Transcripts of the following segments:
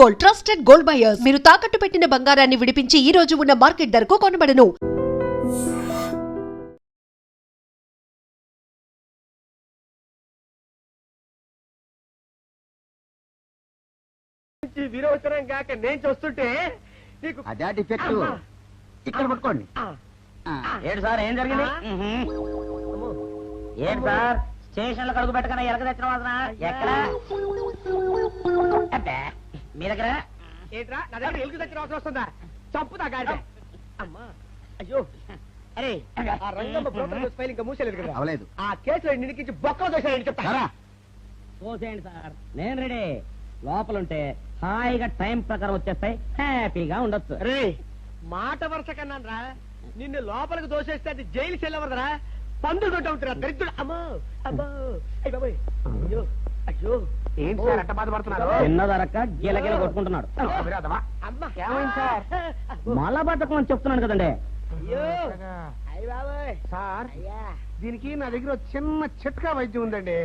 Gold trusted gold buyers. మీరు తాకట్టు పెట్టిన బంగారాన్ని విడిపించి ఈ రోజు ఉన్న మార్కెట్ ధరకు కొనబడను. విరోచనం కాక నేను చూస్తుంటే అదే డిఫెక్ట్. ఇక్కడ పట్టుకోండి. ఏంటి సార్ ఏం జరిగింది? ఏంటి సార్ స్టేషన్ లో కడుగు పెట్టకనే ఎలక తెచ్చిన వాసన ఎక్కడ? మీ దగ్గర ఏంట్రా నా దగ్గర ఎలుగు తెచ్చిన అవసరం వస్తుందా? చంపుతా గాడి. అమ్మా అయ్యో అరే ఆ రంగమ్మ బ్రోకర్ ఫైల్ ఇంకా మూసేలేదు కదా? అవలేదు. ఆ కేసులో నిడికించి బొక్కలు దోశాడని చెప్తా. పోసేయండి సార్, నేను రెడీ. లోపలుంటే హాయిగా టైం ప్రకారం వచ్చేస్తాయి, హ్యాపీగా ఉండొచ్చు. రే మాట వరుస కన్నాను రా, నిన్ను లోపలికి దోసేస్తే అది జైలు చెల్లవరదరా, పందులు దొడ్డ ఉంటురా దరిద్రుడు. అమ్మో అబ్బో అయ్య బాబోయ్ అయ్యో అయ్యో. ఏంటి సార్ అట్ట బాధపడుతున్నారు? చిన్నదరక్క గిలగిల కొట్టుకుంటున్నాడు. అమ్మా ఏమైంది సార్? మళ్ళా బద్దకం అని చెప్తున్నాను కదండి. అయ్యో అయ్య బాబోయ్ సార్, దీనికి నా దగ్గర చిన్న చిట్కా వైద్యం ఉందండి.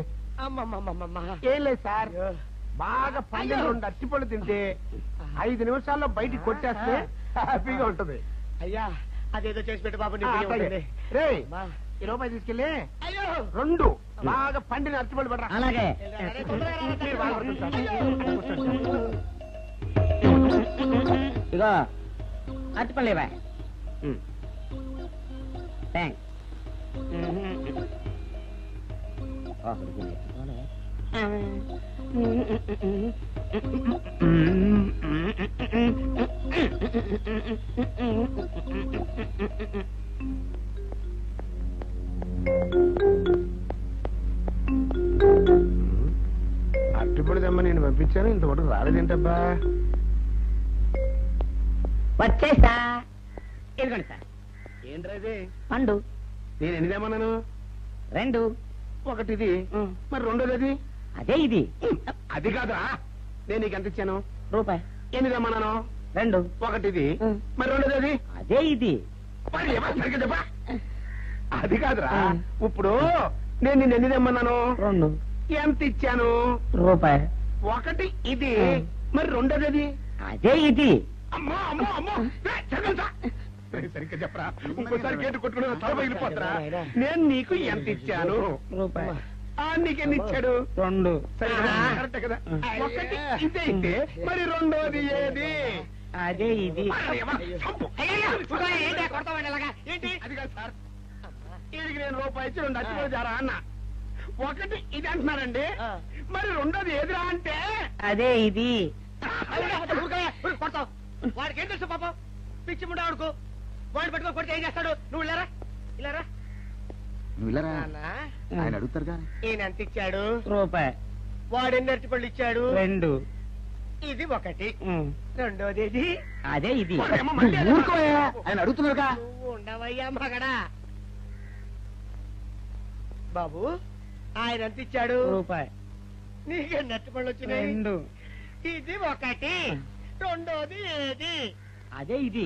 అమ్మమ్మమ్మమ్మ ఏం లేదు సార్, బాగా పండిన 2 అరటిపళ్ళు తింటే 5 నిమిషాల్లో బయటికి కొట్టేస్తే హ్యాపీగా ఉంటది. అయ్యా అదేదో చేసి పెట్టు బాబు. రే ఈ రూపాయి తీసుకెళ్ళి 2 బాగా పండిన అరటిపళ్ళు పడరా. అలాగే ఇగో అరటిపళ్ళు ఇవ్వ. థ్యాంక్స్. అరటిపళ్ళు తెమ్మ నేను పంపించాను, ఇంతవరకు రాలేదేంటబ్బా? వచ్చేసా. ఇదిగోండి సార్. ఏంట్రా పండు. నేను ఎన్ని తెమ్మన్నాను? 2. ఒకటిది, మరి రెండోది అది? అదే ఇది. అది కాదురా, నేను నీకు ఎంత ఇచ్చాను? రూపాయి. ఎన్ని తెమ్మన్నాను? 2. ఒకటిది, మరి రెండోది అది? అదే ఇది. మరి సరిగ్గా చెప్పా. అది కాదురా, ఇప్పుడు నేను నిన్ను ఎన్ని తెమ్మన్నాను? 2. ఎంత ఇచ్చాను? రూపాయి. ఒకటి ఇది, మరి రెండోది అది? అదే ఇది. అమ్మో అమ్మో అమ్మో, సరిగ్గా చెప్పరా, ఇంకోసారి గేటు కొట్టుకుని తల పగిలిపోతారా. నేను నీకు ఎంత ఇచ్చాను? రూపాయి. నీకెన్ని ఇచ్చాడు? 2. సరే కరెక్ట్ కదా. ఒకటి ఇదే అయితే మరి రెండోది ఏది? అదే ఇది. ఏంటి అది కాదు సార్, వీడికి నేను రూపాయి ఇచ్చి 2 అచ్చిపోయి జారా అన్న. ఒకటి ఇది అంటున్నారండి, మరి రెండోది ఏదిరా అంటే? అదే ఇది. కొడతావు, వాడికి ఏం తెలుసు పాపం, పిచ్చి ముండా వాడుకో. వాడు పట్టుకో కొడితే ఏం చేస్తాడు? నువ్వు ఇలారా ఇలారా. నువ్వు ఇలా ఆయన అడుగుతారు కానీ. ఈయన ఎంత ఇచ్చాడు? రూపాయి. వాడు ఎన్ని అరటిపళ్ళు ఇచ్చాడు? 2. ఇది ఒకటి, రెండోది ఇది? అదే ఇది. ఆయన అడుగుతున్నారుగా. నువ్వు ఉండవయ్యా మగడా. బాబు ఆయన ఎంత ఇచ్చాడు? రూపాయి. నీకెన్ని అరటిపళ్ళు వచ్చినాయి? 2. ఇది ఒకటి, రెండోది ఏది? అదే ఇది.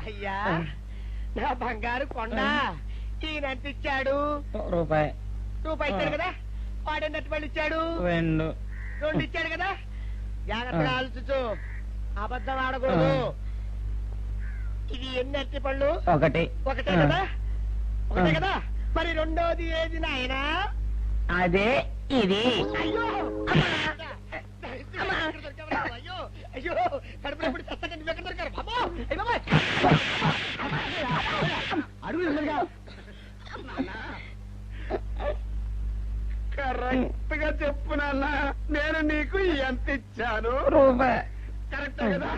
అయ్యా నా బంగారు కొండ, ఈయన ఎంత ఇచ్చాడు? రూపాయి. రూపాయి ఇచ్చాడు కదా. వాడు ఎన్ని అరటిపళ్ళు ఇచ్చాడు? 2. 2 ఇచ్చాడు కదా. జాగ్రత్తగా ఆలోచించు, అబద్ధం ఆడకూడదు. ఇది ఎన్ని అరటిపళ్ళు? 1. ఒకటే కదా. ఒకటే కదా, మరి రెండోది ఏది నాయనా? అదే ఇది. అయ్యో అయ్యో అయ్యో, కడుపులో ఎప్పుడు చస్తగా నువ్వు ఎక్కడ దొరికారు బాబు? అడుగు కరెక్ట్ గా చెప్పు నాన్న, నేను నీకు ఎంత ఇచ్చాను? రూపాయి. కరెక్ట్ కదా.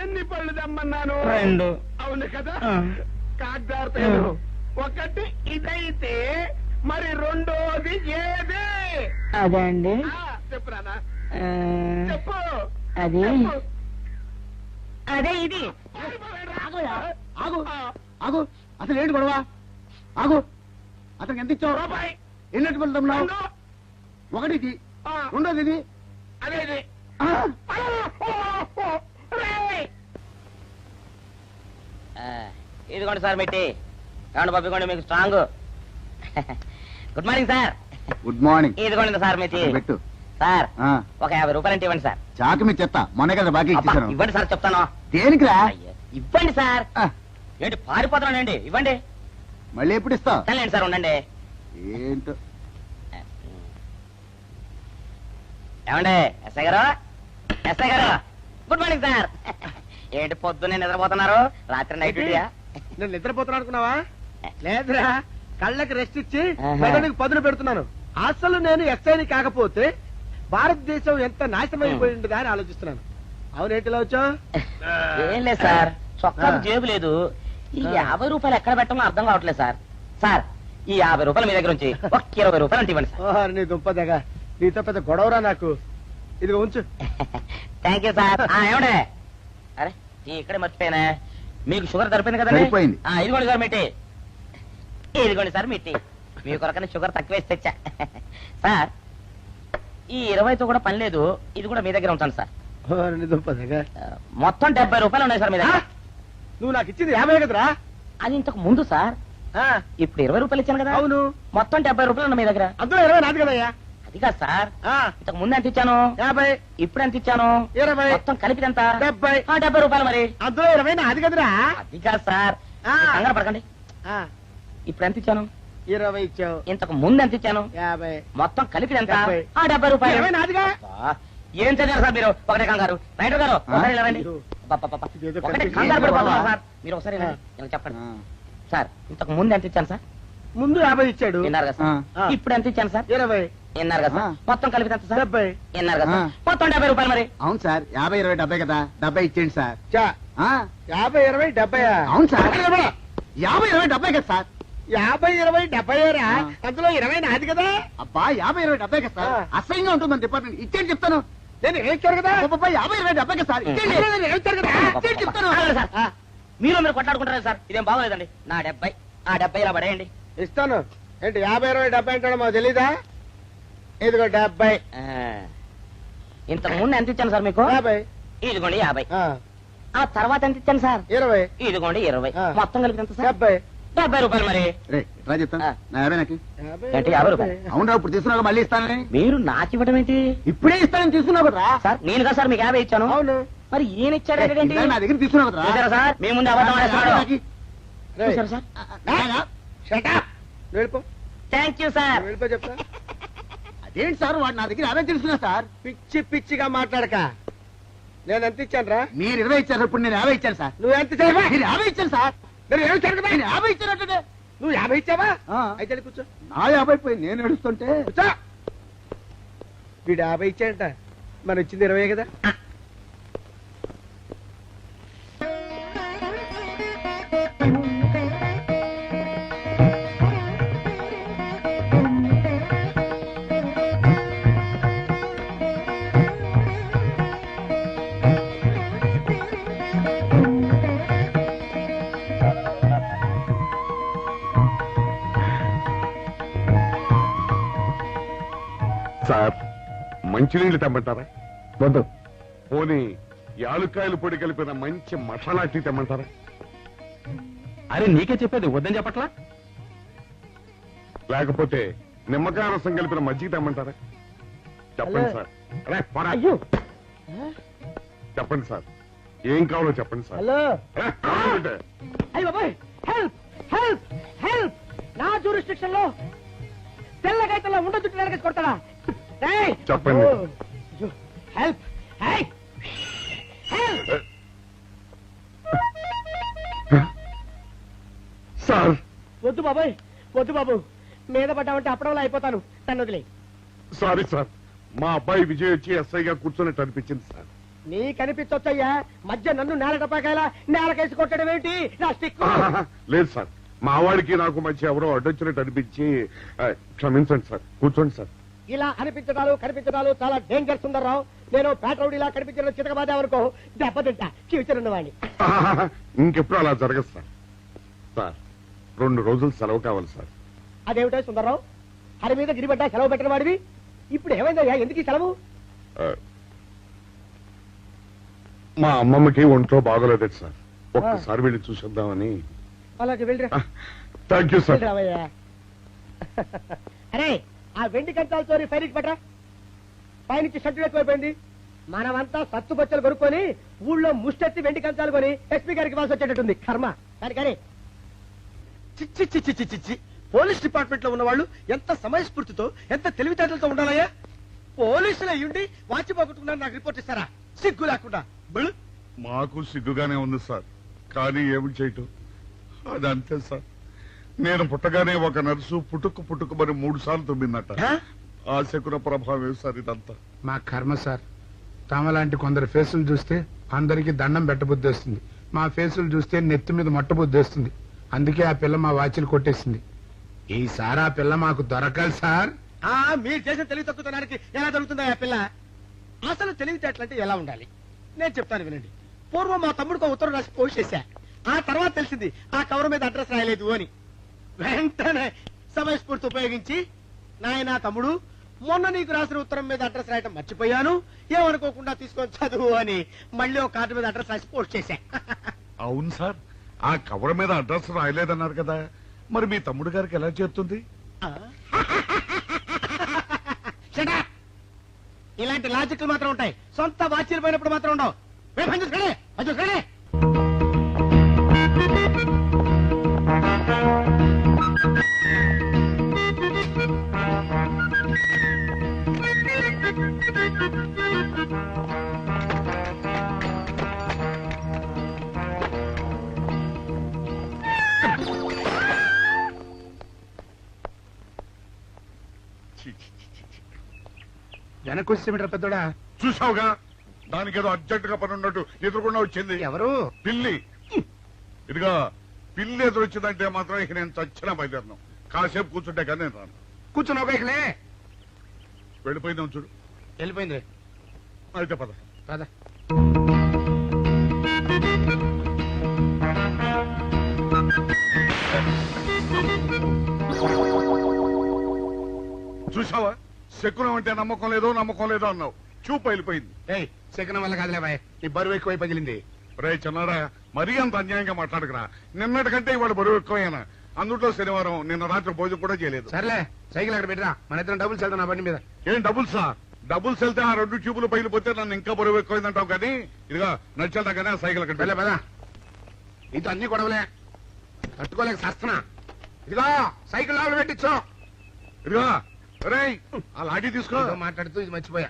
ఎన్ని పళ్ళు తెమ్మన్నాను? 2. అవును కదా. కాగ్దార్తలు ఒకటి ఇదైతే మరి రెండోది ఏది? అదే అండి. చెప్పు నాన్న, చెప్పు. అది అదే ఇది. ఆగు ఆగు, అసలు ఏంటి గొడవ? ఆగు, అతనికి ఎంత ఇచ్చావు? రూపాయి. ఎన్నట్టు వెళ్తున్నావు? ఒకటి ఇది, రెండోది ఇది, అదే ఇది. ఇదిగోండి సార్ పెట్టి ఏమండి పంపించండి, మీకు strong. Good morning sir. Good morning. ఇదిగోండి సార్ మీ టీ. పెట్టు. సార్ ఆ, ఒక 50 రూపాయలు ఇవ్వండి సార్. చాకు మీ చెత్త మొన్న కదా బాకీ అబ్బా, ఇచ్చేసాను. ఇవ్వండి సార్ చెప్తాను. దేనికిరా? అయ్యో, ఇవ్వండి సార్. ఆ, ఏంటి పారిపోతున్నానండి? ఇవ్వండి. మళ్ళీ ఎప్పుడు ఇస్తావు? సరేండి సార్ ఉండండి. ఏంటో. ఏమండి ఎస్ఐ గారు, ఎస్ఐ గారు, గుడ్ మార్నింగ్ సార్. ఏంటి పొద్దున్నే నిద్రపోతున్నారు? రాత్రి నైట్ డ్యూటీయా? నేను నిద్రపోతున్నా అనుకున్నావా? లేదురా, కళ్ళకి రెస్ట్ ఇచ్చి ఆహా. మెదడుకి పదును పెడుతున్నాను. అసలు నేను ఎస్ఐని కాకపోతే భారతదేశం ఎంత నాశనం అయిపోయింది అని ఆలోచిస్తున్నాను. అవునేంటిలో వచ్చావు? ఏం లేదు సార్, చొక్కాకు జేబు లేదు. ఈ 50 రూపాయలు ఎక్కడ పెట్టాలో అర్థం కావట్లేదు సార్. సార్ ఈ 50 రూపాయలు మీ దగ్గర నుంచి ఒక 20 రూపాయలు అంటే ఇవ్వండి సార్. ఓహో, నీ దుంపదగా, నీతో పెద్ద గొడవరా నాకు. ఇదిగో ఉంచు. Thank you sir. ఏమండే, అరే ఇక్కడే మర్చిపోయానా, మీకు షుగర్ సరిపోయింది కదండి? సరిపోయింది. ఇదిగోండి సార్ మిట్టి. ఇదిగోండి సార్ మిట్టి. మీ కొరకని షుగర్ తక్కువ వేసి తెచ్చా. సార్ ఈ 20తో కూడా పని లేదు, ఇది కూడా మీ దగ్గర ఉంటాను సార్. ఓహో, నీ దుంపదగా. మొత్తం 70 రూపాయలు ఉన్నాయి సార్ మీ దగ్గర. నువ్వు నాకు ఇచ్చింది 50 కదరా? అది ఇంతకు ముందు సార్, ఆ, ఇప్పుడు 20 రూపాయలు ఇచ్చాను కదా. అవును. మొత్తం 70 రూపాయలు ఉన్నాయి మీ దగ్గర. అందులో 20 నాది కదయ్యా. అది కాదు సార్, ఆ, ఇంతకు ముందు ఎంత ఇచ్చాను, 50, ఇప్పుడు ఎంత ఇచ్చాను, 20, మొత్తం కలిపి ఎంత? 70. 70 రూపాయలు మరి. అందులో 20 నాది కదరా? అది కాదు సార్, ఆ. కంగారు పడకండి. ఆ, ఇప్పుడు ఎంత ఇచ్చాను, 20 ఇచ్చావు. ఇంతకు ముందు ఎంత ఇచ్చాను, 50. మొత్తం కలిపి ఎంత? 70. 70 రూపాయలు. 20 నాదిగా. అబ్బా, ఏం చదివారు సార్ మీరు? ఒకటే కంగారు. రైటర్ గారు ఒకసారి ఇలా రండి. అబ్బబ్బబ్బబ్బ. ఇదేదో ఒకటే కనిపించింది. కంగారు పడిపోతున్నారు సార్. మీరు ఒకసారి ఇలా రండి. ఇలా చెప్పండి ఆ, సార్. ఇంతకు ముందు ఎంత ఇచ్చాను సార్? ముందు 50 ఇచ్చాడు. విన్నారు కదా సార్. ఆ. ఇప్పుడు ఎంత ఇచ్చాను సార్? 20, విన్నారు కదా సార్. ఆ. మొత్తం కలిపి ఎంత సార్? 70. విన్నారు కదా సార్. ఆ. మొత్తం 70 రూపాయలు మరి. అవును సార్, 50, 20, 70 కదా. 70 ఇచ్చేయండి సార్. చా, ఆ, 50, 20, 70. అవును సార్. 50, 20, 70 కదా సార్. 50, 20, 70 రా. ఆ. అందులో 20 నాది కదా. అబ్బా 50, 20, 70 కదా సార్. ఆ. అసహ్యంగా ఉంటుంది మన డిపార్ట్మెంట్. ఇచ్చేయండి చెప్తాను. నేను ఏమిచ్చారు కదా? అబ్బబ్బా, 50, 20, 70 కదా సార్. ఇచ్చేయండి. అందులో నేను ఏమిచ్చారు కదా? ఇచ్చేయండి చెప్తాను. ఆగండి సార్. ఆ, మీరు కొట్లాడుకుంటారు సార్, ఇదేం బాగోలేదండి. నా 70, ఆ 70 ఇలా పడేయండి. ఇస్తాను. ఏంటి 50, 20, 70 అంటాడు మాకు తెలీదా? ఇదిగో 70. ఆ. ఇంతకు ముందు ఎంత ఇచ్చాను సార్ మీకు? 50. ఇదిగోండి 50. ఆ, ఆ తర్వాత ఎంత ఇచ్చాను సార్? 20. ఇదిగోండి 20. ఆ. మొత్తం కలిపి ఎంత సార్? 70. 70 రూపాయలు మరి. రే రా చెప్తాను. ఆ. నా 50 నాకు. 50, ఏంటి, 50 రూపాయలు? అవునరా, ఇప్పుడు తీసుకున్నాక మళ్ళీ ఇస్తానని. మీరు నాకు ఇవ్వడం ఏంటి ఇప్పుడే ఇస్తానని తీసుకున్నావు కదరా. సార్? నేను కదా సార్ మీకు 50 ఇచ్చాను. అవును. మరి ఈయన ఇచ్చాడు ఏంటి? ఇందాక నా దగ్గర తీసుకున్నావు కదరా. చూసారా సార్, మీ ముందు అబద్ధం ఆడేస్తున్నాడు. రేయ్, చూసారా సార్? shut up. నువ్వు వెళ్ళిపో. Thank you sir. నువ్వు వెళ్ళిపో చెప్తా. అదేంటి సార్, వాడు నా దగ్గర 50 తీసుకున్నా సార్. పిచ్చి పిచ్చిగా మాట్లాడక. నేను ఎంత ఇచ్చాను రా? మీరు 20 ఇచ్చారు, ఇప్పుడు నేను 50 ఇచ్చాను సార్. నువ్వు ఎంత ఇచ్చావా? మీరు 50 ఇచ్చాను సార్. నేను ఏమి ఇచ్చాను కదా? నేను 50 ఇచ్చానంటే నువ్వు 50 ఇచ్చావా? ఆ. అయితే వెళ్ళి కూర్చో. నా 50 పోయి నేను ఏడుస్తుంటే. కూర్చో. వీడు 50 ఇచ్చాడంట, మనం ఇచ్చింది 20 కదా. సార్ మంచినీళ్ళు తెమ్మంటారా? వద్దు. పోనీ యాలుక్కాయలు పొడి కలిపిన మంచి మసాలా టీ తెమ్మంటారా? అరే నీకే చెప్పేది వద్దని చెప్పట్లా? లేకపోతే నిమ్మకాయ రసం కలిపిన మజ్జిగ తెమ్మంటారా? చెప్పండి హలో. సార్. అరే, పోరా. అయ్యో. చెప్పండి సార్, ఏం కావాలో చెప్పండి సార్. హలో. అరే, కావాలంటే. అయ్య బాబాయ్, హెల్ప్ హెల్ప్ హెల్ప్. నా జ్యూరిస్డిక్షన్ లో తెల్లగైతల్లో ఉండ చుట్టూ నరకేసి కొడతాడా? రేయ్. చెప్పండి. ఓ, అయ్యో. హెల్ప్. హై. హెల్ప్. సార్ వద్దు బాబాయ్, వద్దు బాబు. మీద పడ్డామంటే అప్పడంలో అయిపోతాను. నన్ను వదిలే. సారీ సార్, మా అబ్బాయి విజయ్ వచ్చి ఎస్ఐగా కూర్చున్నట్టు అనిపించింది సార్. నీ కనిపించొచ్చయ్యా, మధ్య నన్ను నేల టపాకాయలా నేలకేసి కొట్టడం ఏంటి? నా స్టిక్. లేదు సార్, మా వాడికి నాకు మధ్య ఎవరో అడ్డొచ్చినట్టు అనిపించి క్షమించండి సార్. కూర్చోండి సార్. ఇలా అనిపించడాలు కనిపించడాలు చాలా డేంజర్ సుందర్రావు. నేను పేట్రౌడిలా కనిపించడం చితకబాదామనుకో దెబ్బతింటా ఫ్యూచర్ ఉన్నవాడిని. ఇంకెప్పుడు అలా జరగదు సార్. సార్ 2 రోజులు సెలవు కావాలి సార్. అదేమిటో సుందర్రావు, హరి మీద గిరిబడ్డా సెలవు పెట్టిన వాడివి. ఇప్పుడు ఏమైందయ్యా, ఎందుకు ఈ సెలవు? ఆ, మా అమ్మమ్మకి ఒంట్లో బాగోలేదు సార్. ఒక్కసారి వెళ్ళి చూసేద్దామని. అలాగే వెళ్ళిరా. Thank you sir. వెళ్ళిరావయ్యా. అరే ఆ వెండి కంచాల చోరీ ఫైరికి పట్రా. పైనుంచి షట్టు ఎక్కువైపోయింది. మనమంతా సత్తు బొచ్చలు కొనుక్కొని ఊళ్ళో ముష్టెత్తి వెండి కంచాలు కొని ఎస్పీ గారికి ఇవ్వాల్సి వచ్చేటట్టుంది. కర్మ. కానీ చిచ్చి చిచ్చి చిచ్చి చిచ్చి. పోలీస్ డిపార్ట్మెంట్ లో ఉన్న వాళ్ళు ఎంత సమయస్ఫూర్తితో ఎంత తెలివితేటలతో ఉండాలయ్యా. పోలీసులు అయ్యుండి వాచి పోగొట్టుకున్నారు నాకు రిపోర్ట్ ఇస్తారా? సిగ్గు లేకుండా. మాకు సిగ్గుగానే ఉంది సార్, కానీ ఏమి చేయటం అదంతే సార్. నేను పుట్టగానే ఒక నర్సు పుట్టుకు మరి 3 సార్లు తుమ్మిందట. ఆ శకున ప్రభావం సార్ ఇదంతా. మా కర్మ సార్. తమలాంటి కొందరు ఫేసులు చూస్తే అందరికి దండం పెట్టబుద్ధి వస్తుంది. మా ఫేసులు చూస్తే నెత్తి మీద మట్టబుద్ధి వస్తుంది. అందుకే ఆ పిల్ల మా వాచిలు కొట్టేసింది. ఈసారి ఆ పిల్ల మాకు దొరకాలి సార్. మీరు చేసిన తెలివి తక్కువతనానికి ఎలా దొరుకుతుందా ఆ పిల్ల? అసలు తెలివితేటలంటే ఎలా ఉండాలి నేను చెప్తాను వినండి. పూర్వం మా తమ్ముడికి ఉత్తరం రాసి పోస్ట్ చేశా. ఆ తర్వాత తెలిసింది ఆ కవర్ మీద అడ్రస్ రాయలేదు అని. వెంటనే సమయస్ఫూర్తి ఉపయోగించి, నాయనా తమ్ముడు, మొన్న నీకు రాసిన ఉత్తరం మీద అడ్రస్ రాయటం మర్చిపోయాను, ఏమనుకోకుండా తీసుకొని చదువు అని మళ్ళీ ఒక కార్డు మీద అడ్రస్ రాసి పోస్ట్ చేశా. అవును సార్, ఆ కవర్ మీద అడ్రస్ రాయలేదన్నారు కదా, మరి మీ తమ్ముడు గారికి ఎలా చేరుతుంది? ఇలాంటి లాజిక్లు మాత్రం ఉంటాయి, సొంత వాచీలు పోయినప్పుడు మాత్రం ఉండవు. వెనకొచ్చేమిట్రా పెద్దోడా? చూసావుగా, దానికేదో అర్జెంట్ గా పని ఉన్నట్టు ఎదురుకుండా వచ్చింది. ఎవరు? పిల్లి. ఇదిగా పిల్లి ఎదురొచ్చిందంటే మాత్రం ఇక నేను చచ్చినా బయలుదేరను. కాసేపు కూర్చుంటే కానీ నేను రాను. కూర్చున్నావు బైక్లే. వెళ్ళిపోయిందాం చూడు. వెళ్ళిపోయింది. అయితే పద. పద. చూసావా, శకునం అంటే నమ్మకం లేదో అన్నావు. చూపు వెళ్ళిపోయింది. ఏయ్, శకనం వల్ల కాదులే బాయ్, నీ బరువు ఎక్కువై పగిలింది. రే చిన్నారా, మరీ అంత అన్యాయంగా మాట్లాడకురా. నిన్నటికంటే ఇవాళ బరువు ఎక్కువైనా. అందులో శనివారం నిన్న రాత్రి భోజనం కూడా చేయలేదు. సర్లే, సైకిల్ అక్కడ పెట్టరా, మన ఇద్దరం డబ్బులు వెళ్తాం నా బండి మీద. ఏం డబుల్సా? డబుల్స్ వెళ్తే ఆ 2 ట్యూబులు పగిలిపోతే నన్ను ఇంకా బరువు ఎక్కువైందంటావు. కానీ ఇదిగా నడిచేదా కానీ ఆ సైకిల్ అక్కడ వెళ్ళే పదా. నీతో అన్ని గొడవలే, తట్టుకోలేక సస్తున్నా. ఇదిగో సైకిల్ లోపల పెట్టించు. ఇదిగా రే, ఆ లాఠీ తీసుకో. ఏదో మాట్లాడుతూ ఇది మర్చిపోయా.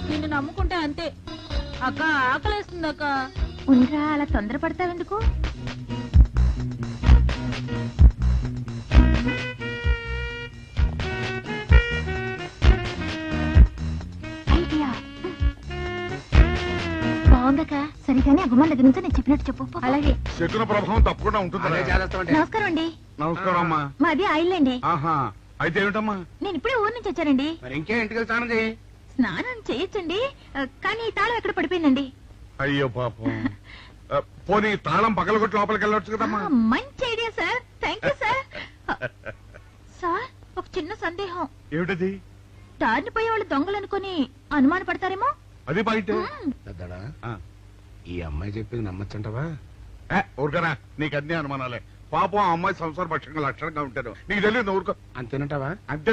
నిన్ను నమ్ముకుంటే అంతే అక్క. ఆకలేస్తుంది అక్క. ఉండరా, అలా తొందరపడతావెందుకు? ఐడియా బాగుందక్క. సరిగానే అగుమాన్ దగ్గర నుంచి నేను చెప్పినట్టు చెప్పు. అలాగే. శకున ప్రభావం తప్పకుండా ఉంటుంది. నమస్కారం అండి. నమస్కారం అమ్మా. మాది ఆయిల్ అండి. ఆహా, అయితే ఏమిటమ్మా? నేను ఇప్పుడే ఊరు నుంచి వచ్చానండి. మరి ఇంకే ఇంటికి వెళ్తానది. స్నానం చేయొచ్చండి, కానీ తాళం ఎక్కడ పడిపోయిందండి. అయ్యో పాపం. పోనీ తాళం పగలగొట్టి లోపలికి వెళ్ళొచ్చు కదమ్మా. మంచి idea sir, thank you sir. Sir, ఒక చిన్న సందేహం. ఏమిటది? దారిని పోయే వాళ్ళు దొంగలు అనుకుని అనుమాన పడతారేమో. అది బయట. పెద్దడా, ఈ అమ్మాయి చెప్పింది నమ్మచ్చంటవా? ఊరుకరా, నీకు అన్ని అనుమానాలే. పాపం ఆ అమ్మాయి సంసార పక్షంగా లక్షణంగా ఉంటారు. నీకు తెలియదు. ఊరుకో. అంతేనంటావా? అంతే.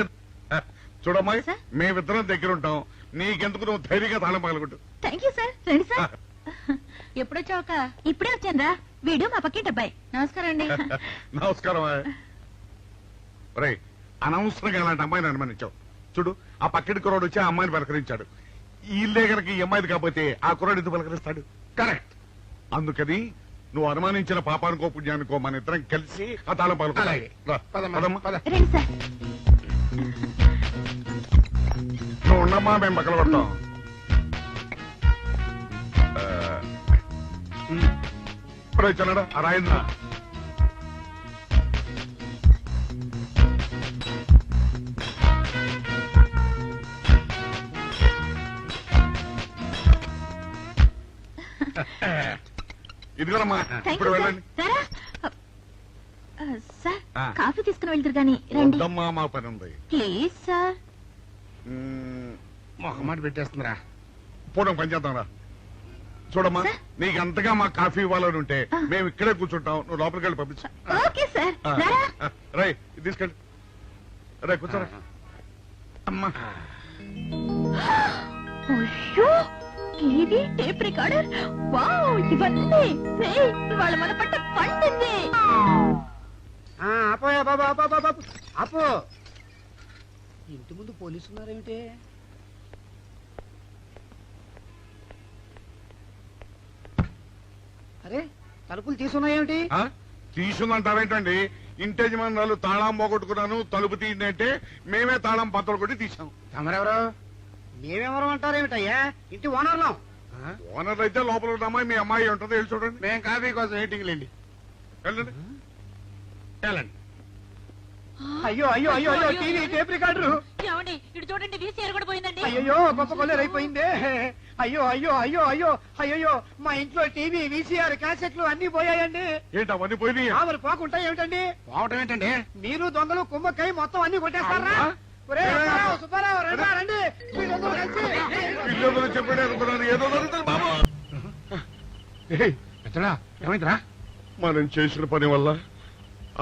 చూడమ్మాయి, సార్? మేమిద్దరం దగ్గర ఉంటాం. నీకెందుకు, నువ్వు ధైర్యంగా తాళం పగలగొట్టు. Thank you sir. రండి సార్. ఎప్పుడొచ్చావుక? ఇప్పుడే వచ్చాను. వీడు మా పక్కింటి అబ్బాయి. నమస్కారం అండి. నమస్కారం. రే, అనవసరంగా అలాంటి అమ్మాయిని అనుమానించావు. చూడు, ఆ పక్కింటి కుర్రాడు వచ్చి ఆ అమ్మాయిని పలకరించాడు. ఈ ఇల్లే కనుక ఈ అమ్మాయిది కాకపోతే ఆ కుర్రాడు ఎందుకు పలకరిస్తాడు? కరెక్ట్. అందుకని నువ్వు అనుమానించిన పాపానికో పుణ్యానికో మన ఇద్దరం కలిసి ఆ తాళం అలాగే. పలకలు. రండి సార్. నువ్వు ఉండమ్మా, మేము పక్కన కొడతాం. ఇప్పుడు వచ్చాడా ఆ రాయిందా? ఇదిగోనమ్మా, ఇప్పుడు వెళ్ళండి. సార్, కాఫీ తీసుకుని వెళ్తారు గాని రండి. వద్దమ్మా, మా పని ఉంది. Please sir. మొహమాట పెట్టేస్తుందిరా. పూర్వం పని చేద్దాం రా. చూడమ్మా సార్? నీకు అంతగా మా కాఫీ ఇవ్వాలని ఉంటే మేము ఇక్కడే కూర్చుంటాం, నువ్వు లోపలికి వెళ్ళి పంపించు. ఓకే సార్ రారా. రై తీసుకెళ్ళి రే కూర్చోరా. అమ్మా అయ్యో టీవీ టేప్ రికార్డర్ వావ్ ఇవన్నీ రేయ్, ఇవాళ మన పట్ట పండింది. అపోయా బాబా అపో ఇంటి ముందు పోలీసు ఉన్నారేమిటి? అరే తలుపులు తీసున్నాయేమిటి? తీసుందంటారేంటండి? ఇంటి యజమానులు తాళం పోగొట్టుకున్నాను తలుపు తీయండి అంటే మేమే తాళం పత్తలు కొట్టి తీసాం. తమరెవరు? మేమెవరు అంటారేమిటయ్యా? ఇంటి ఓనర్లం. ఓనర్ అయితే లోపల ఉన్న అమ్మాయి మీ అమ్మాయి ఉంటుందో వెళ్ళి చూడండి. మేము కాఫీ కోసం మీటింగ్ లేండి. వెళ్ళండి వెళ్ళండి. అయ్యో అయ్యో అయ్యో అయ్యో టీవీ టేప్ రికార్డరు. ఏమండి ఇటు చూడండి వీసీఆర్ కూడా పోయిందండి. అయ్యో గొప్ప కొల్లేరైపోయిందే. అయ్యో అయ్యో అయ్యో అయ్యో అయ్యో మా ఇంట్లో టీవీ వీసీఆర్ క్యాసెట్లు అన్ని పోయాయండి. ఏంటి అవన్నీ పోయినాయి? మరి పోకుంటా ఏమిటండి? పోవటం ఏంటండి? మీరు దొంగలు కుమ్మక్కై మొత్తం అన్ని కొట్టేస్తారా? ఒరేయ్, సుబ్బారావు, రండి, రండి. మీరందరూ కలిసి. పిల్లలు చెప్పాడు అనుకున్నాను, ఏదో జరుగుతుంది బాబు. పెద్దడా ఏమైందిరా? మనం చేసిన పని వల్ల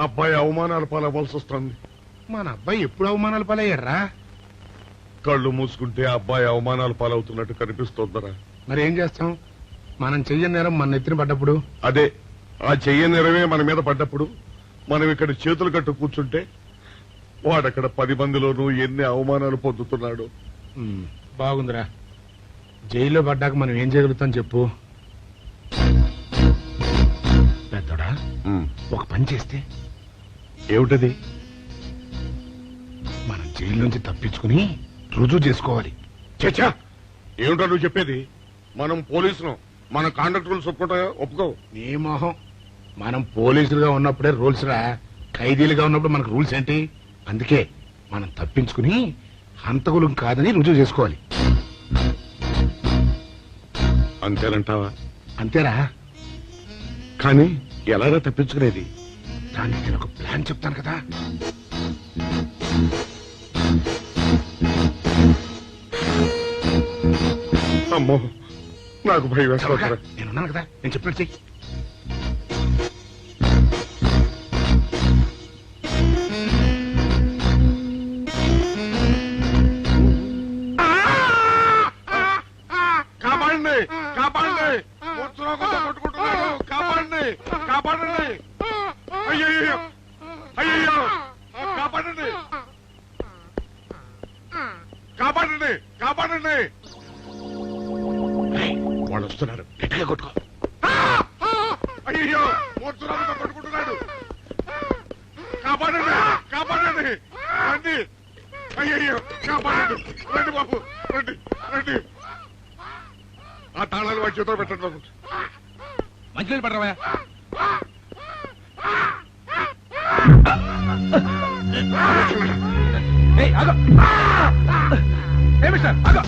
అబ్బాయి అవమానాలు పాలవలసి వస్తుంది. మన అబ్బాయి ఎప్పుడు అవమానాలు పాలయ్యారా? కళ్ళు మూసుకుంటే అబ్బాయి అవమానాలు పాలవుతున్నట్టు కనిపిస్తోందరా. మరి ఏం చేస్తాం? మనం చెయ్యని నేరం మన నెత్తిన పడ్డప్పుడు. అదే ఆ చెయ్య నెరవే మన మీద పడ్డప్పుడు మనం ఇక్కడ చేతులు కట్టు కూర్చుంటే వాడక్కడ 10 మందిలోనూ ఎన్ని అవమానాలు పొందుతున్నాడు. బాగుందిరా. జైల్లో పడ్డాక మనం ఏం చేయగలుగుతాం చెప్పు. పెద్దోడా ఒక పని చేస్తే ఏమిటది? మనం జైలు నుంచి తప్పించుకుని రుజువు చేసుకోవాలి. చచ్చా, ఏమిటో నువ్వు చెప్పేది? మనం పోలీసులు, మన కాండక్టర్లు ఒప్పుకుంటాయో ఒప్పుకో. నీ మొహం. మనం పోలీసులుగా ఉన్నప్పుడే రూల్స్ రా. ఖైదీలుగా ఉన్నప్పుడు మనకు రూల్స్ ఏంటి? అందుకే మనం తప్పించుకుని హంతకులం కాదని రుజువు చేసుకోవాలి. అంతేనంటావా? అంతేరా. కానీ ఎలారా తప్పించుకునేది? దానికి నేను ఒక ప్లాన్ చెప్తాను కదా. అమ్మో నాకు భయం చవక, వేస్తా. నేనున్నాను కదా, నేను చెప్పినట్టు చెయ్యి. కాపాడండి, కాపాడండి, మూర్ఛలోకంతో కొట్టుకుంటున్నాడు. కాపాడండి, కాపాడండి. అయ్యయ్యో, అయ్యయ్యో, కాపాడండి, కాపాడండి, కాపాడండి. ఏయ్, వాళ్ళు వస్తున్నారు, గట్టిగా కొట్టుకో. అయ్యో మూర్ఛలోకంతో కొట్టుకుంటున్నాడు. కాపాడండి, కాపాడండి, రండి. అయ్యయ్యో, కాపాడండి, రండి బాబు, రండి, రండి. ఆ తాళాలు వాడి చేతిలో పెట్టండి బాబు. మంచినీళ్ళు పడరావా? ఏయ్, ఆగు. ఏ మిస్టర్, ఆగు.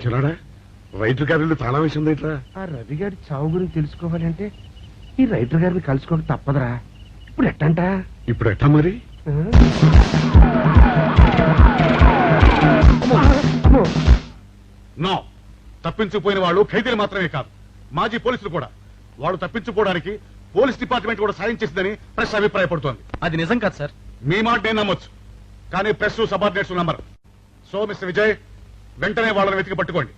చిన్నాడా, రైతు గారిని తాళం వేసింది ఇట్లా. ఆ రవి గారి చావు గురించి తెలుసుకోవాలంటే ఈ రైటర్ గారిని కలుసుకోవడం తప్పదురా. ఇప్పుడు ఎట్టంట? ఇప్పుడు ఎట్టా మరి? నో, తప్పించిపోయిన వాళ్ళు ఖైదీలు మాత్రమే కాదు, మాజీ పోలీసులు కూడా. వాళ్ళు తప్పించుకోవడానికి పోలీస్ డిపార్ట్మెంట్ కూడా సాయం చేసిందని ప్రెస్ అభిప్రాయపడుతోంది. అది నిజం కాదు సార్. మీ మాట నేను నమ్మొచ్చు, కానీ press subordinates number. So mister Vijay, వెంటనే వాళ్ళని వెతికి పట్టుకోండి.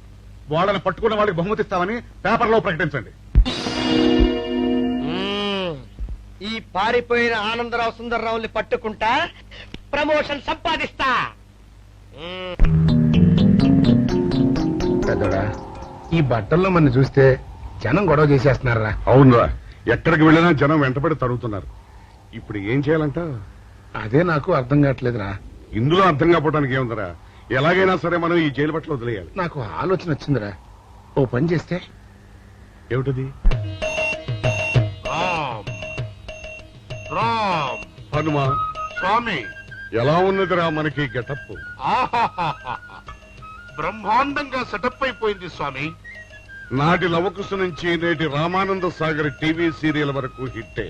వాళ్ళని పట్టుకున్న వాళ్ళకి బహుమతి ఇస్తామని పేపర్లో ప్రకటించండి. ఈ పారిపోయిన ఆనందరావు సుందర్రావుని పట్టుకుంటా ప్రమోషన్ సంపాదిస్తా. పెద్దోడా, ఈ బట్టల్లో మన చూస్తే జనం గొడవ చేసేస్తున్నారా? అవునరా, ఎక్కడికి వెళ్ళినా జనం వెంటబడి తరుగుతున్నారు. ఇప్పుడు ఏం చేయాలంట? అదే నాకు అర్థం కావట్లేదురా. ఇందులో అర్థం కాకపోవడానికి ఏముందరా? ఎలాగైనా సరే మనం ఈ జైలు బట్టలు వదిలేయాలి. నాకు ఆలోచన వచ్చిందిరా. ఓ పని చేస్తే ఏమిటది? హనుమా స్వామి, ఎలా ఉన్నదిరా మనకి గెటప్? బ్రహ్మాండంగా సెటప్ అయిపోయింది స్వామి. నాటి లవకుశ నుంచి నేటి రామానంద సాగర్ టీవీ సీరియల్ వరకు హిట్టే.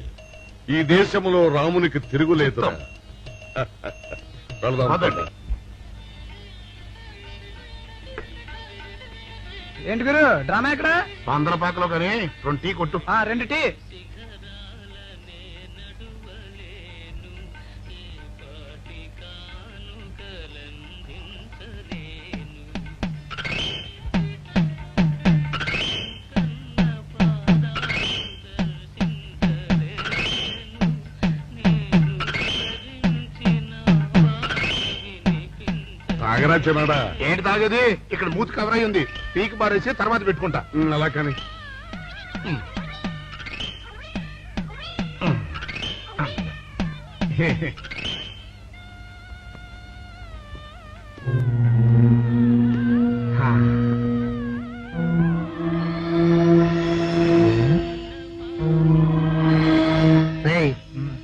ఈ దేశంలో రామునికి తిరుగులేదురా. వెళదాం. ఏంటి గురు డ్రామా ఎక్కడ? ఆంధ్రపాకలో కానీ 2 టీ కొట్టు. 2 టీ. తాగరా చిన్నాడా? ఏంటి తాగేది? ఇక్కడ మూతి కవర్ అయి ఉంది. పీకి బారేసి తర్వాత పెట్టుకుంటా. అలా కానీ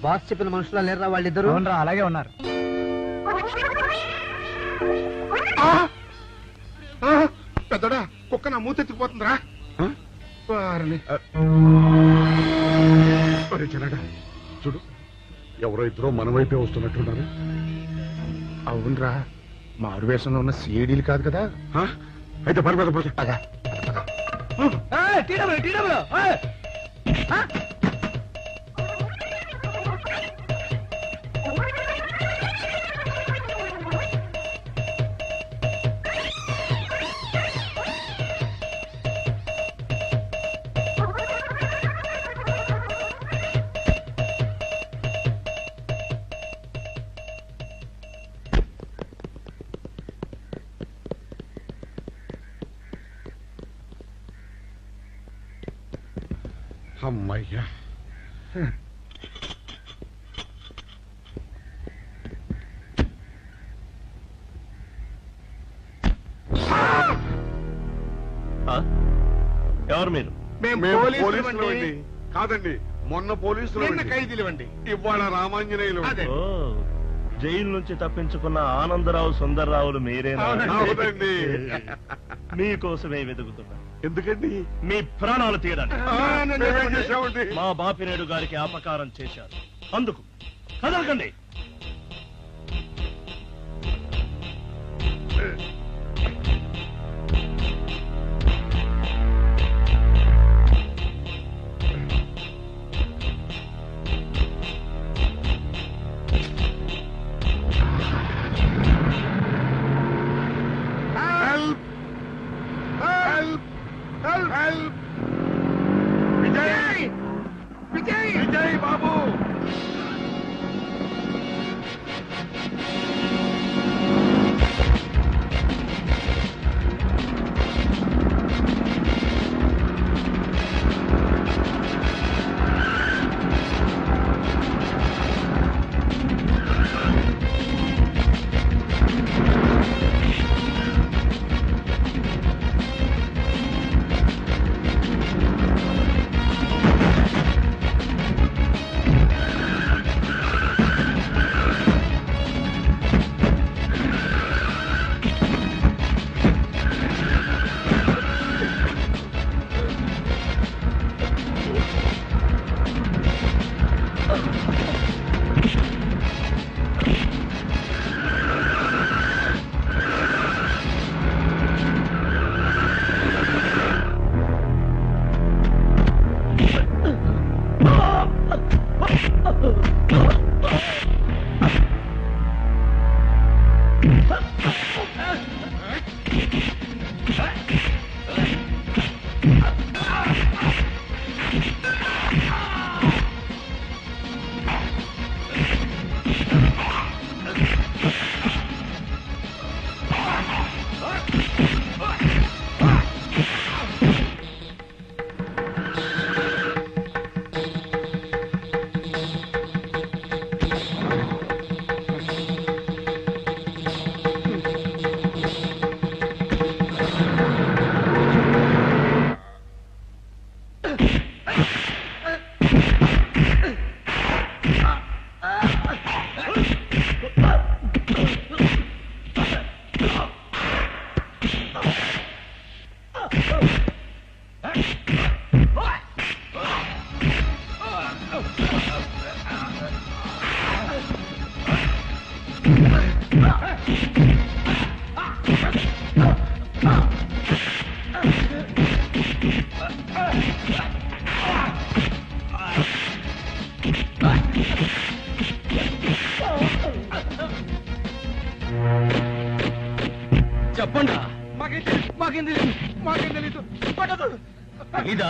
బాస్ చెప్పిన మనుషులా లేరా వాళ్ళిద్దరు? అలాగే ఉన్నారు. పెద్దోడా, కుక్క నా మూతెత్తిపోతుందిరా. చిన్నాడా చూడు, ఎవరో ఇద్దరు మన వైపే వస్తున్నట్టున్నారు. అవునరా, మారు వేషంలో ఉన్న సీడీలు కాదు కదా. అయితే పర్వాలేదు. అమ్మయ్యా, ఎవరు మీరు? పోలీసులు కాదండి, మొన్న పోలీసులు ఖైదీలు. ఇవాళ రామాంజనేయులు. జైలు నుంచి తప్పించుకున్న ఆనందరావు సుందర్రావులు మీరేనా? అవునండి. మీకోసమే వెతుకుతున్నా. ఎందుకండి? మీ ప్రాణాలు తీయడానికి చేశామండి. మా బాపినేడు గారికి అపకారం చేశారు. అందుకు కదలకండి. విజయ్ బాబు, చెప్పండి ఇదా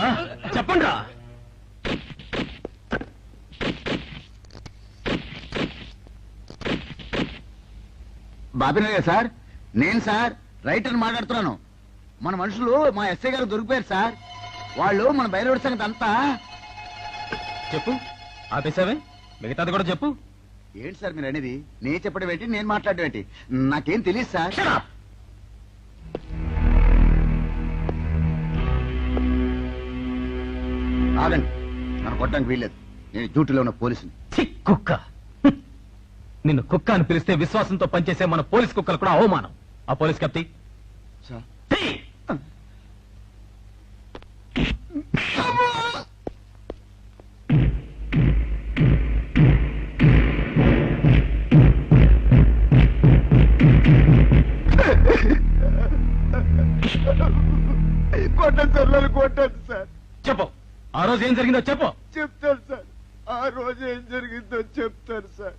చెప్పండి. బాబినయ్య సార్, నేను సార్ రైటర్ మాట్లాడుతున్నాను. మన మనుషులు మా ఎస్ఐ గారు దొరికిపోయారు సార్. వాళ్ళు మన బయలుదేరి సంగతి అంతా చెప్పు. ఆపేసావే, మిగతాది కూడా చెప్పు. ఏంటి సార్ మీరు అనేది? నేను చెప్పడం ఏంటి, నేను మాట్లాడడం ఏంటి? నాకేం తెలియదు సార్. ఆగండి, నన్ను కొట్టడానికి వీల్లేదు. నేను డ్యూటీలో ఉన్న పోలీసుని. కుక్క, నిన్ను కుక్క అని పిలిస్తే విశ్వాసంతో పనిచేసే మన పోలీస్ కుక్కలు కూడా అవమానం. ఆ పోలీస్ కప్తి సార్ కొట్టండి సార్, నన్ను కొట్టండి సార్. చెప్పు, ఆ రోజు ఏం జరిగిందో చెప్పు. చెప్తాను సార్, ఆ రోజు ఏం జరిగిందో చెప్తాను సార్.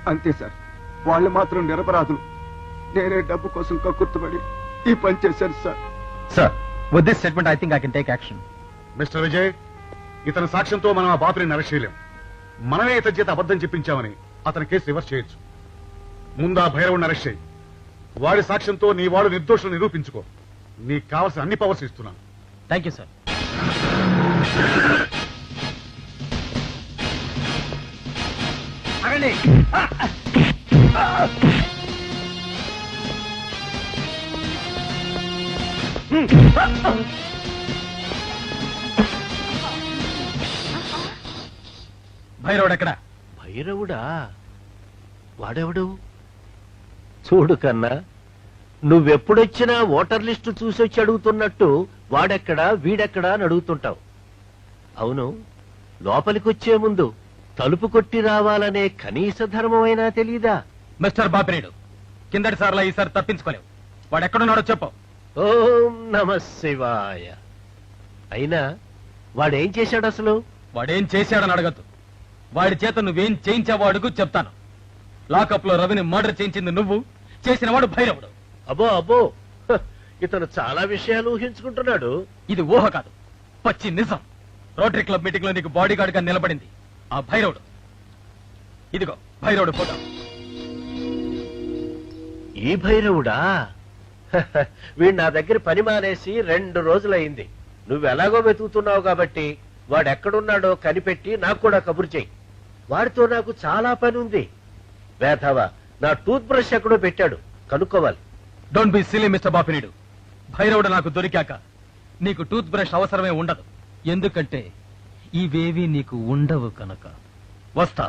అంతే సార్, వాళ్ళు మాత్రం నిరపరాధులు. నేనే డబ్బు కోసం కక్కుర్తుపడి ఈ పని చేశాను sir. Sir, with this statement I think I can take action. Mister Vijay, ఇతని సాక్ష్యంతో మనం ఆ బాపుని అరెస్ట్ చేయలేం. మనమే ఇతని చేత అబద్ధం చెప్పించామని అతని కేసు రివర్స్ చేయొచ్చు. ముందు ఆ భైరవుని అరెస్ట్ చేయి. వాడి సాక్ష్యంతో నీ వాడు నిర్దోషులు నిరూపించుకో. నీకు కావాల్సిన అన్ని పవర్స్ ఇస్తున్నాను. Thank you sir. అగండి. భైరవుడు ఎక్కడ? భైరవుడా? వాడెవడు? చూడు కన్నా, నువ్వెప్పుడొచ్చినా ఓటర్ లిస్టు చూసొచ్చి అడుగుతున్నట్టు వాడెక్కడా వీడెక్కడా అని అడుగుతుంటావు. అవును, లోపలికొచ్చే ముందు తలుపు కొట్టి రావాలనే కనీస ధర్మమైనా తెలీదా? మిస్టర్ బాపినేడు, కిందటి సార్లా ఈసారి తప్పించుకోలేవు. వాడెక్కడున్నాడో చెప్పు. ఓం నమ శివాయ. అయినా వాడేం చేశాడు అసలు? వాడేం చేశాడని అడగద్దు. వాడి చేత నువ్వేం చేయించావో అడుగు, చెప్తాను. లాకప్ లో రవిని మర్డర్ చేయించింది నువ్వు, చేసిన వాడు భైరవుడు. అబ్బో అబ్బో, ఇతను చాలా విషయాలు ఊహించుకుంటున్నాడు. ఇది ఊహ కాదు, పచ్చి నిజం. రోటరీ క్లబ్ మీటింగ్ లో నీకు బాడీ గార్డ్ గా నిలబడింది ఆ భైరవుడు. ఇదిగో భైరవుడు ఫోటో. ఈ భైరవుడా? వీడు నా దగ్గర పని మానేసి 2 రోజులైంది. నువ్వెలాగో వెతుకుతున్నావు కాబట్టి వాడెక్కడున్నాడో కనిపెట్టి నాకు కూడా కబురు చెయ్యి. వాడితో నాకు చాలా పని ఉంది. వేధవా, నా టూత్ బ్రష్ ఎక్కడో పెట్టాడు, కనుక్కోవాలి. Don't be silly mister Bapineedu. భైరవుడు నాకు దొరికాక నీకు టూత్ బ్రష్ అవసరమే ఉండదు. ఎందుకంటే ఇవేవి నీకు ఉండవు కనుక. వస్తా.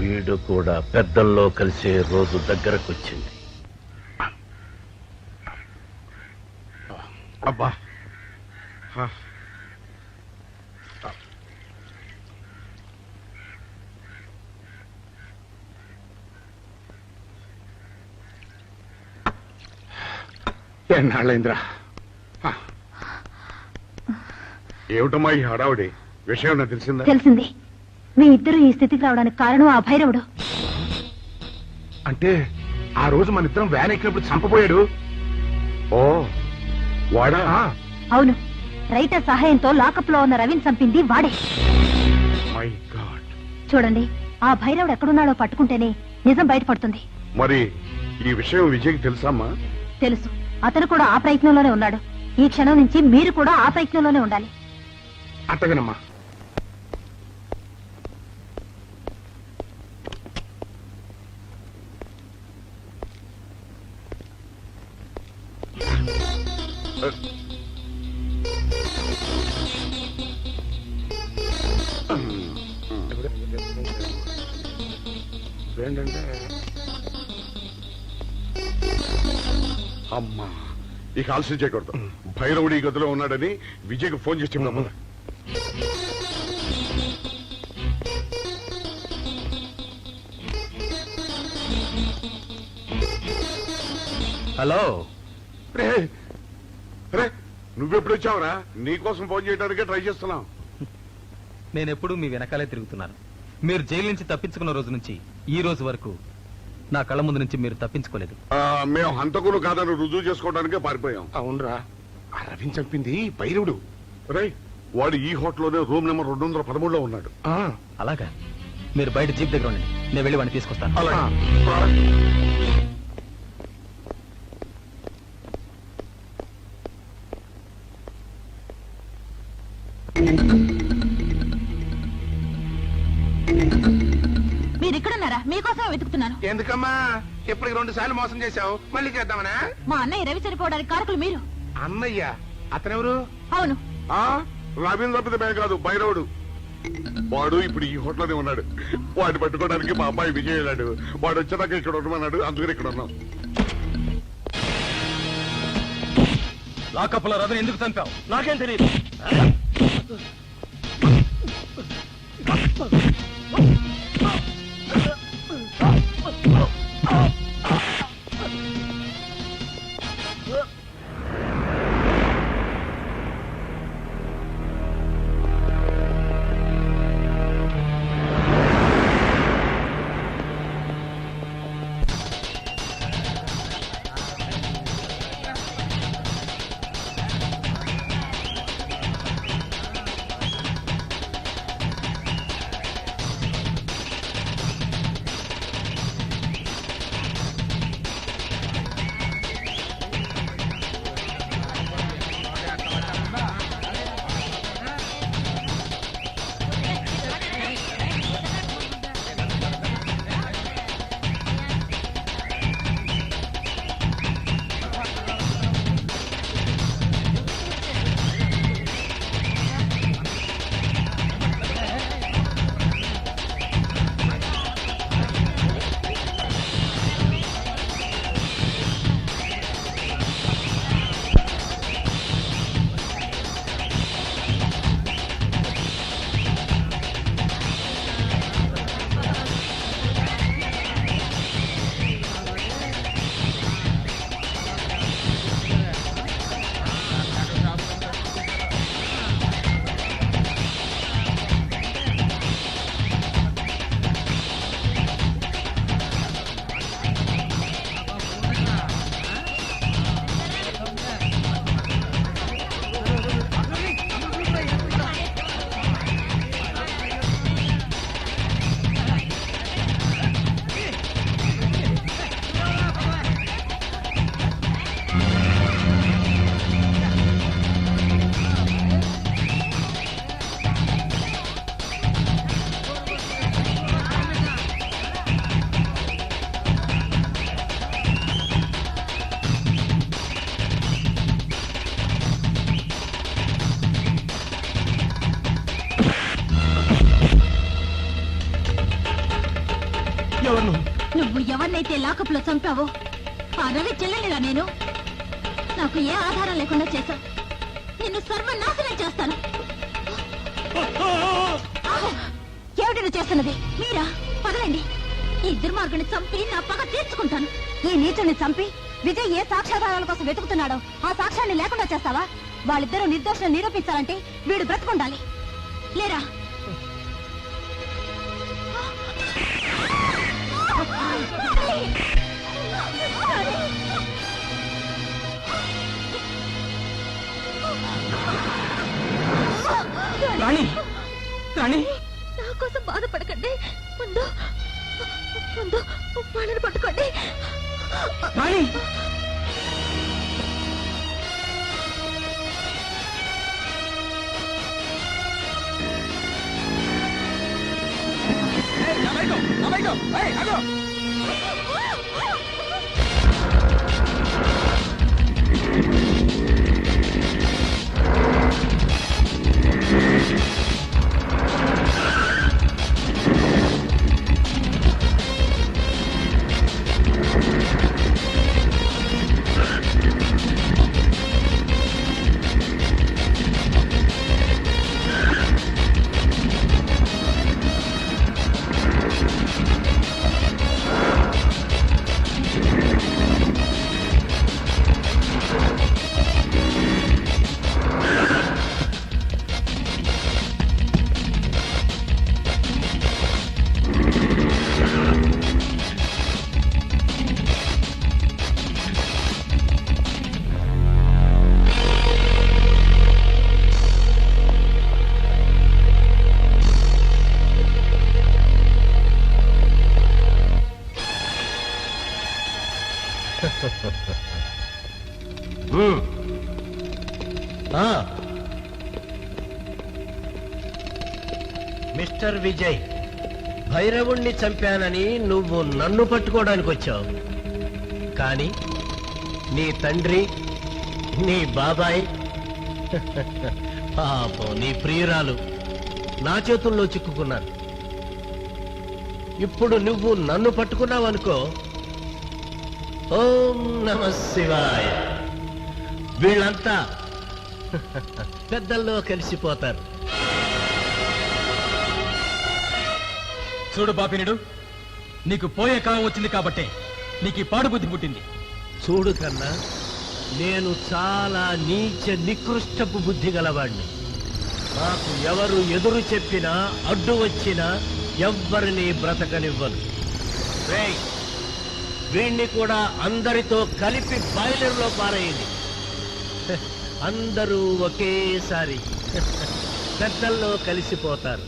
వీడు కూడా పెద్దల్లో కలిసే రోజు దగ్గరకొచ్చింది. అబ్బా, ఎన్నాళ్ళైందిరా. ఏమిటమ్మా ఈ హడావుడి? విషయం నాకు తెలిసిందా? తెలిసింది. మీ ఇద్దరు ఈ స్థితికి రావడానికి కారణం ఆ భైరవుడు. అంటే ఆ రోజు మన ఇద్దరం వ్యాన్ ఎక్కినప్పుడు చంపబోయాడు. ఓ వాడా? అవును, రైటర్ సహాయంతో లాకప్ లో ఉన్న రవిని చంపింది వాడే. My God. చూడండి, ఆ భైరవుడు ఎక్కడున్నాడో పట్టుకుంటేనే నిజం బయటపడుతుంది. మరి ఈ విషయం విజయ్కి తెలుసమ్మా? తెలుసు. అతను కూడా ఆ ప్రయత్నంలోనే ఉన్నాడు. ఈ క్షణం నుంచి మీరు కూడా ఆ ప్రయత్నంలోనే ఉండాలి. అట్టగనమ్మా. ఏంటంటే అమ్మా, ఇక ఆలస్యం చేయకూడదు. భైరవుడి ఈ గదిలో ఉన్నాడని విజయ్కి ఫోన్ చేసి చెప్తాము. హలో. రే నువ్వెప్పుడు వచ్చావురా? నీకోసం ఫోన్ చేయడానికే ట్రై చేస్తున్నాం. నేనెప్పుడు మీ వెనకాలే తిరుగుతున్నాను. మీరు జైలు నుంచి తప్పించుకున్న రోజు నుంచి ఈ రోజు వరకు నా కళ్ళ ముందు నుంచి మీరు తప్పించుకోలేదు. మేము హంతకులు కాదని రుజువు చేసుకోవడానికే పారిపోయాం. అవునరా, ఆ రవిని చంపింది భైరవుడు. రే వాడు ఈ హోటల్లోనే రూమ్ నెంబర్ 213లో ఉన్నాడు. అలాగా? మీరు బయట జీప్ దగ్గర ఉండండి, నేను వెళ్ళి వాడిని తీసుకొస్తాను. మీరు ఇక్కడున్నారా? మీకోసం వెతుకుతున్నాను. ఎందుకమ్మా ఇప్పటికి 2 సార్లు మోసం చేశావు, మళ్ళీ చేద్దామనా? మా అన్నయ్య రవి చనిపోవడానికి కారకులు మీరు. అన్నయ్య? అతనెవరు? అవును, రవీంద్ర తప్పితే మేము కాదు, భైరవుడు. వాడు ఇప్పుడు ఈ హోటల్లోనే ఉన్నాడు. వాడిని పట్టుకోవడానికి మా అబ్బాయి విజయ్ వెళ్ళాడు. వాడు వచ్చేదాకా ఇక్కడ ఉండమన్నాడు, అందుకని ఇక్కడ ఉన్నాం. లాకప్లో రవిని ఎందుకు చంపావు? నాకేం తెలియదు. నువ్వు ఎవరినైతే లాకప్ లో చంపావో ఆ రవి చెల్లెలిరా నేను. నాకు ఏ ఆధారం లేకుండా చేశావు. నిన్ను సర్వనాశనం చేస్తాను. ఏమిటి నువ్వు చేస్తున్నది? మీరా? పదలండి. ఈ దుర్మార్గుని చంపి నా పగ తీర్చుకుంటాను. ఈ నీచుని చంపి విజయ్ ఏ సాక్ష్యాధారాల కోసం వెతుకుతున్నాడో ఆ సాక్ష్యాన్ని లేకుండా చేస్తావా? వాళ్ళిద్దరూ నిర్దోషులను నిరూపించాలంటే వీడు బ్రతుకుండాలి. లేరా? రాణి రాణి నా కోసం బాధపడకండి. ముందు ముందు వాళ్ళని పట్టుకోండి. రాణి మిస్టర్ విజయ్, భైరవుణ్ణి చంపానని నువ్వు నన్ను పట్టుకోవడానికి వచ్చావు. కానీ నీ తండ్రి, నీ బాబాయ్, పాపం నీ ప్రియురాలు నా చేతుల్లో చిక్కుకున్నారు. ఇప్పుడు నువ్వు నన్ను పట్టుకున్నావనుకో, ఓం నమః శివాయ, వీళ్ళంతా పెద్దల్లో కలిసిపోతారు. చూడు బాపినుడు, నీకు పోయే కాలం వచ్చింది కాబట్టే నీకు ఈ పాడు బుద్ధి పుట్టింది. చూడు కన్నా, నేను చాలా నీచ నికృష్టపు బుద్ధి గలవాణ్ణి. నాకు ఎవరు ఎదురు చెప్పినా, అడ్డు వచ్చినా ఎవ్వరిని బ్రతకనివ్వను. రేయ్, వీణ్ణి కూడా అందరితో కలిపి బాయిలర్లో పారేయండి. అందరూ ఒకేసారి పెద్దల్లో కలిసిపోతారు.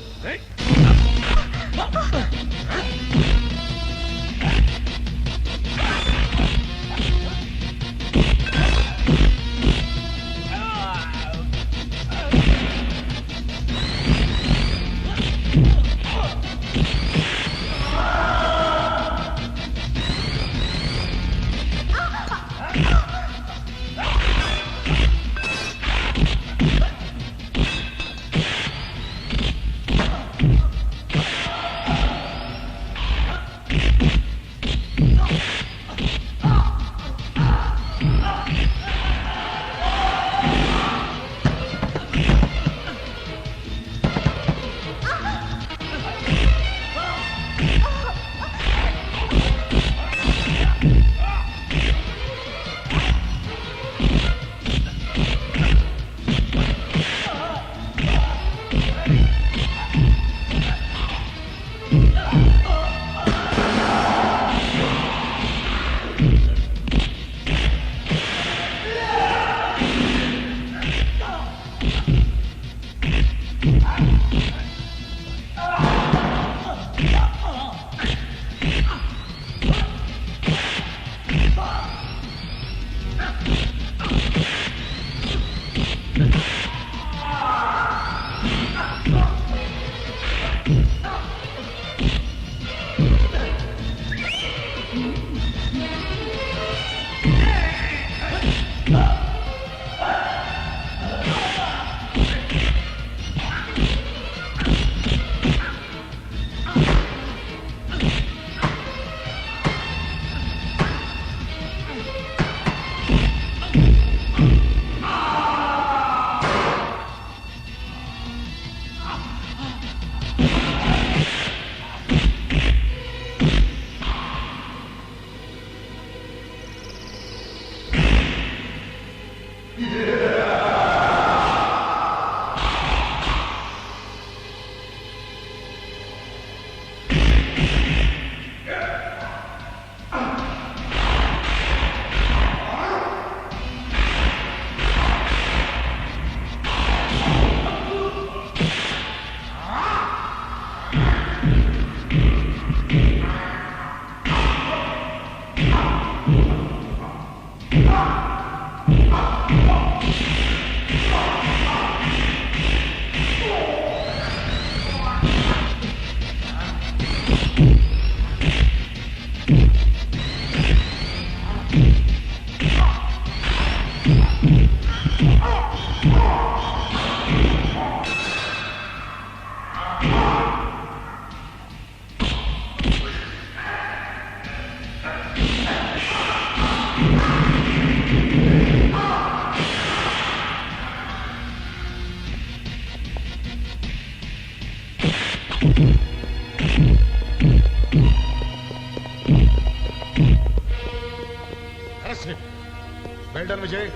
విజయ్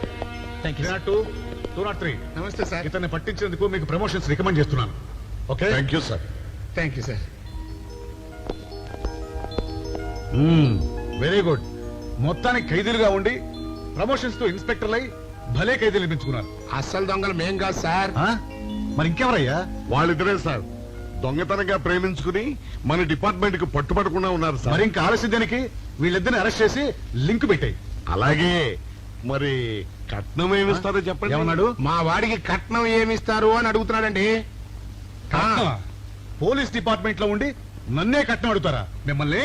థ్యాంక్ యూ 203 నమస్తే సార్. ఇతన్ని పట్టించినందుకు మీకు ప్రమోషన్స్ రికమెండ్ చేస్తున్నాను. Okay thank you sir. Thank you sir. Very good. మొత్తానికి ఖైదీలుగా ఉండి ప్రమోషన్స్ తో ఇన్స్పెక్టర్లై భలే ఖైదీలు పెంచుకున్నారు. అస్సలు దొంగలు మేం కాదు సార్. మరి ఇంకెవరయ్యా? వాళ్ళిద్దరే సార్. దొంగతనంగా ప్రేమించుకుని మన డిపార్ట్మెంట్ కు పట్టుబడకుండా ఉన్నారు సార్. మరి ఇంకా ఆలస్యం దానికి వీళ్ళిద్దరిని అరెస్ట్ చేసి లింక్ పెట్టాయి. అలాగే మరి కట్నం ఏమిస్తారో చెప్పండి. ఏమన్నాడు? మా వాడికి కట్నం ఏమిస్తారు అని అడుగుతున్నాడండి. పోలీస్ డిపార్ట్మెంట్ లో ఉండి నన్నే కట్నం అడుగుతారా? మిమ్మల్ని